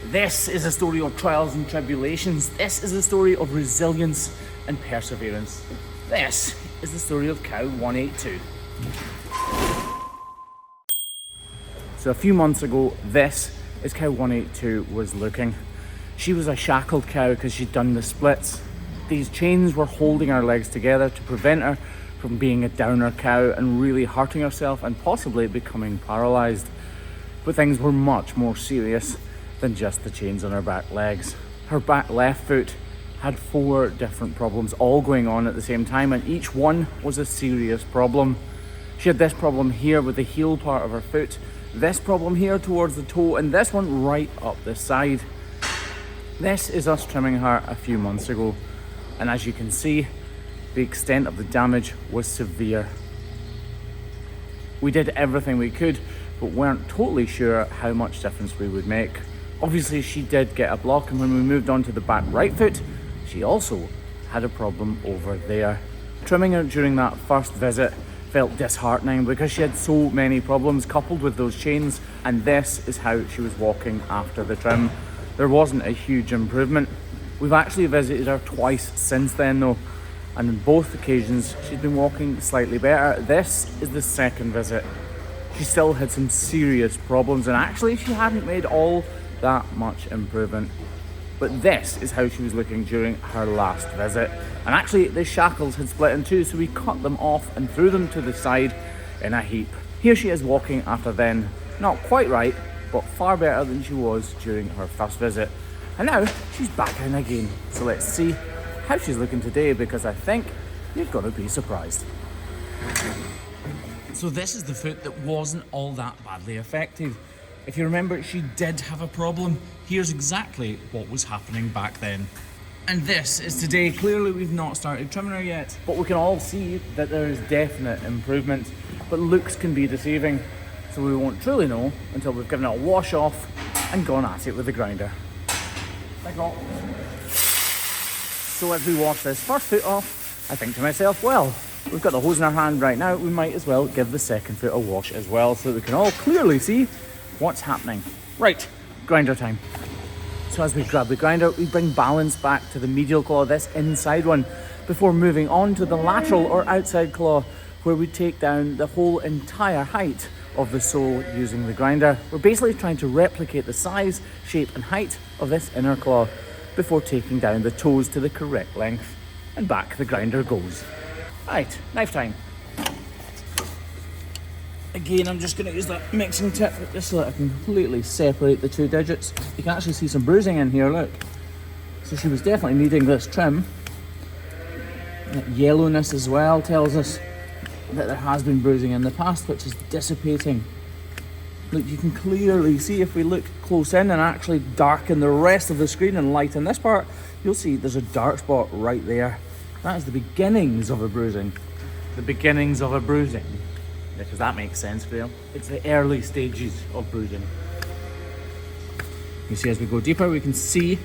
This is a story of trials and tribulations. This is a story of resilience and perseverance. This is the story of cow 182. So a few months ago, this is cow 182 was looking. She was a shackled cow because she'd done the splits. These chains were holding her legs together to prevent her from being a downer cow and really hurting herself and possibly becoming paralysed. But things were much more serious than just the chains on her back legs. Her back left foot had 4 different problems all going on at the same time, and each one was a serious problem. She had this problem here with the heel part of her foot, this problem here towards the toe, and this one right up the side. This is us trimming her a few months ago, and as you can see, the extent of the damage was severe. We did everything we could, but weren't totally sure how much difference we would make. Obviously, she did get a block, and when we moved on to the back right foot, she also had a problem over there. Trimming her during that first visit felt disheartening because she had so many problems coupled with those chains, and this is how she was walking after the trim. There wasn't a huge improvement. We've actually visited her twice since then though, and on both occasions she's been walking slightly better. This is the second visit. She still had some serious problems, and actually she hadn't made all that much improvement. But this is how she was looking during her last visit. And actually the shackles had split in two, so we cut them off and threw them to the side in a heap. Here she is walking after then. Not quite right, but far better than she was during her first visit. And now she's back in again. So let's see how she's looking today, because I think you're going to be surprised. So this is the foot that wasn't all that badly affected. If you remember, she did have a problem. Here's exactly what was happening back then. And this is today. Clearly we've not started trimming her yet, but we can all see that there is definite improvement. But looks can be deceiving, so we won't truly know until we've given it a wash off and gone at it with the grinder. Like all. So as we wash this first foot off, I think to myself, well, we've got the hose in our hand right now, we might as well give the second foot a wash as well, so that we can all clearly see what's happening. Right, grinder time. So as we grab the grinder, we bring balance back to the medial claw, this inside one, before moving on to the lateral or outside claw, where we take down the whole entire height of the sole using the grinder. We're basically trying to replicate the size, shape and height of this inner claw before taking down the toes to the correct length. And back the grinder goes. Right, knife time. Again, I'm just going to use that mixing tip just so that I can completely separate the two digits. You can actually see some bruising in here, look. So she was definitely needing this trim. That yellowness as well tells us that there has been bruising in the past, which is dissipating. Look, you can clearly see if we look close in and actually darken the rest of the screen and lighten this part, you'll see there's a dark spot right there. That is the beginnings of a bruising. The beginnings of a bruising. Because that makes sense for you. It's the early stages of bruising. You see, as we go deeper, we can see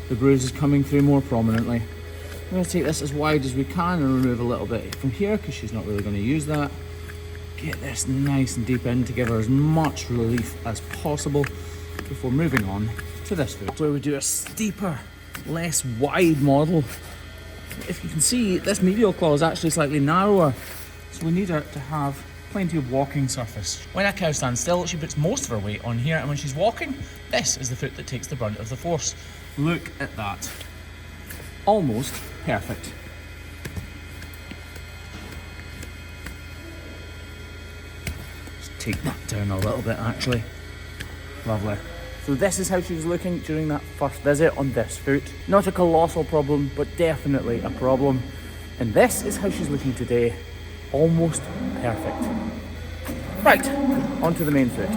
the bruises coming through more prominently. I'm going to take this as wide as we can and remove a little bit from here, because she's not really going to use that. Get this nice and deep in to give her as much relief as possible before moving on to this foot, where we do a steeper, less wide model. If you can see, this medial claw is actually slightly narrower, so we need her to have plenty of walking surface. When a cow stands still, she puts most of her weight on here, and when she's walking, this is the foot that takes the brunt of the force. Look at that. Almost perfect. Just take that down a little bit actually. Lovely. So this is how she was looking during that first visit on this foot. Not a colossal problem, but definitely a problem. And this is how she's looking today. Almost perfect. Right, onto the main foot.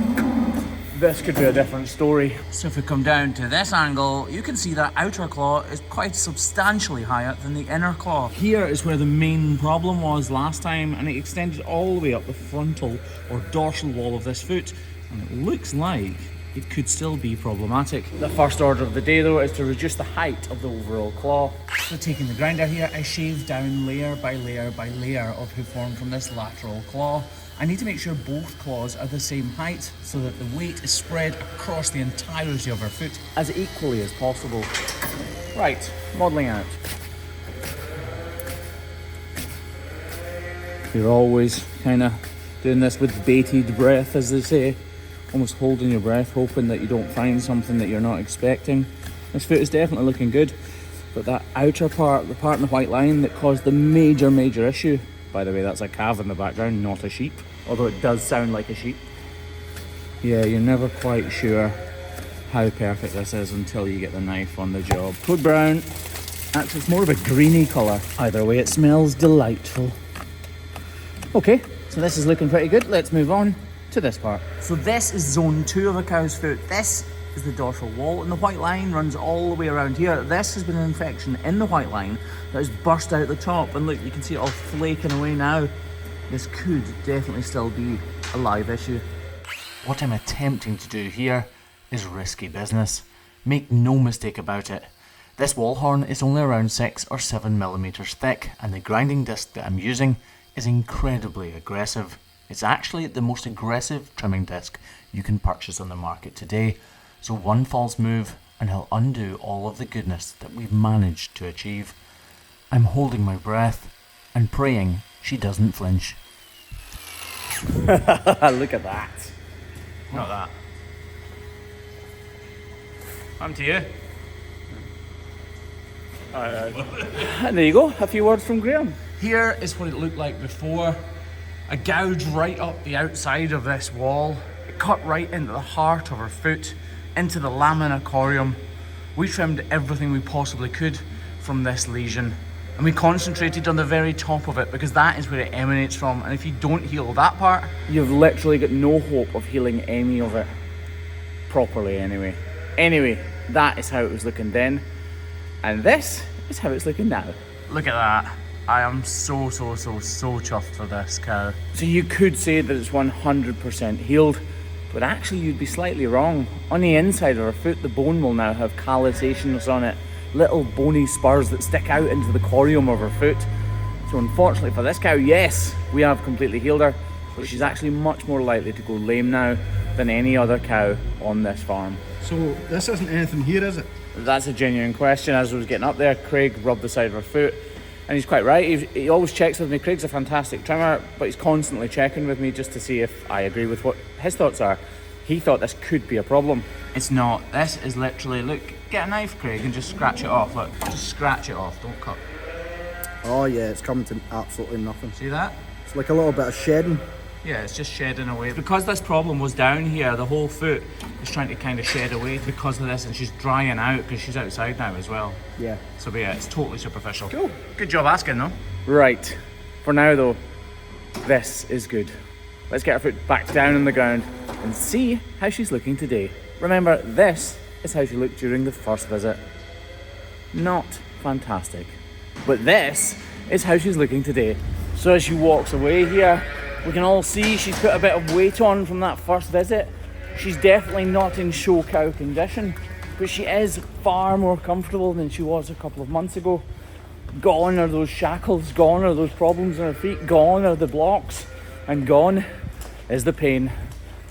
This could be a different story. So if we come down to this angle, you can see that outer claw is quite substantially higher than the inner claw. Here is where the main problem was last time, and it extended all the way up the frontal or dorsal wall of this foot, and it looks like it could still be problematic. The first order of the day though is to reduce the height of the overall claw. So taking the grinder here, I shaved down layer by layer by layer of hoof form from this lateral claw, I need to make sure both claws are the same height so that the weight is spread across the entirety of her foot as equally as possible. Right, modelling out. You're always kind of doing this with bated breath, as they say, almost holding your breath, hoping that you don't find something that you're not expecting. This foot is definitely looking good, but that outer part, the part in the white line that caused the major issue, by the way, that's a calf in the background, not a sheep, although it does sound like a sheep. Yeah, you're never quite sure how perfect this is until you get the knife on the job. Code brown. Actually, it's more of a greeny colour. Either way, it smells delightful. Okay, so this is looking pretty good. Let's move on to this part. So this is zone 2 of a cow's foot. This is the dorsal wall, and the white line runs all the way around here. This has been an infection in the white line that has burst out the top, and look, you can see it all flaking away now. This could definitely still be a live issue. What I'm attempting to do here is risky business. Make no mistake about it. This wall horn is only around 6 or 7 millimeters thick, and the grinding disc that I'm using is incredibly aggressive. It's actually the most aggressive trimming disc you can purchase on the market today. So one false move and he'll undo all of the goodness that we've managed to achieve. I'm holding my breath and praying she doesn't flinch. Look at that. Not that. On to you. And there you go, a few words from Graham. Here is what it looked like before. A gouge right up the outside of this wall. It cut right into the heart of her foot, into the lamina corium. We trimmed everything we possibly could from this lesion, and we concentrated on the very top of it because that is where it emanates from, and if you don't heal that part, you've literally got no hope of healing any of it properly anyway. Anyway, that is how it was looking then, and this is how it's looking now. Look at that. I am so chuffed for this cow. So you could say that it's 100% healed, but actually you'd be slightly wrong. On the inside of her foot, the bone will now have callusations on it, little bony spurs that stick out into the corium of her foot. So unfortunately for this cow, yes, we have completely healed her, but she's actually much more likely to go lame now than any other cow on this farm. So this isn't anything here, is it? That's a genuine question. As I was getting up there, Craig rubbed the side of her foot, and he's quite right. He always checks with me. Craig's a fantastic trimmer, but he's constantly checking with me just to see if I agree with what his thoughts are. He thought this could be a problem. It's not. This is literally, look, get a knife, Craig, and just scratch it off. Look, just scratch it off, don't cut. Oh yeah, it's coming to absolutely nothing. See that? It's like a little bit of shedding. Yeah, it's just shedding away. Because this problem was down here, the whole foot is trying to kind of shed away because of this, and she's drying out because she's outside now as well. Yeah. So yeah, it's totally superficial. Cool. Good job asking though. Right, for now though, this is good. Let's get her foot back down on the ground and see how she's looking today. Remember, this is how she looked during the first visit. Not fantastic. But this is how she's looking today. So as she walks away here, we can all see she's put a bit of weight on from that first visit. She's definitely not in show cow condition, but she is far more comfortable than she was a couple of months ago. Gone are those shackles, gone are those problems in her feet, gone are the blocks, and gone is the pain.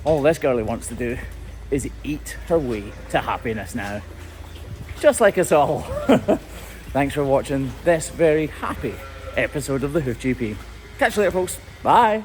All this girlie wants to do is eat her way to happiness now. Just like us all. Thanks for watching this very happy episode of the Hoof GP. Catch you later, folks. Bye.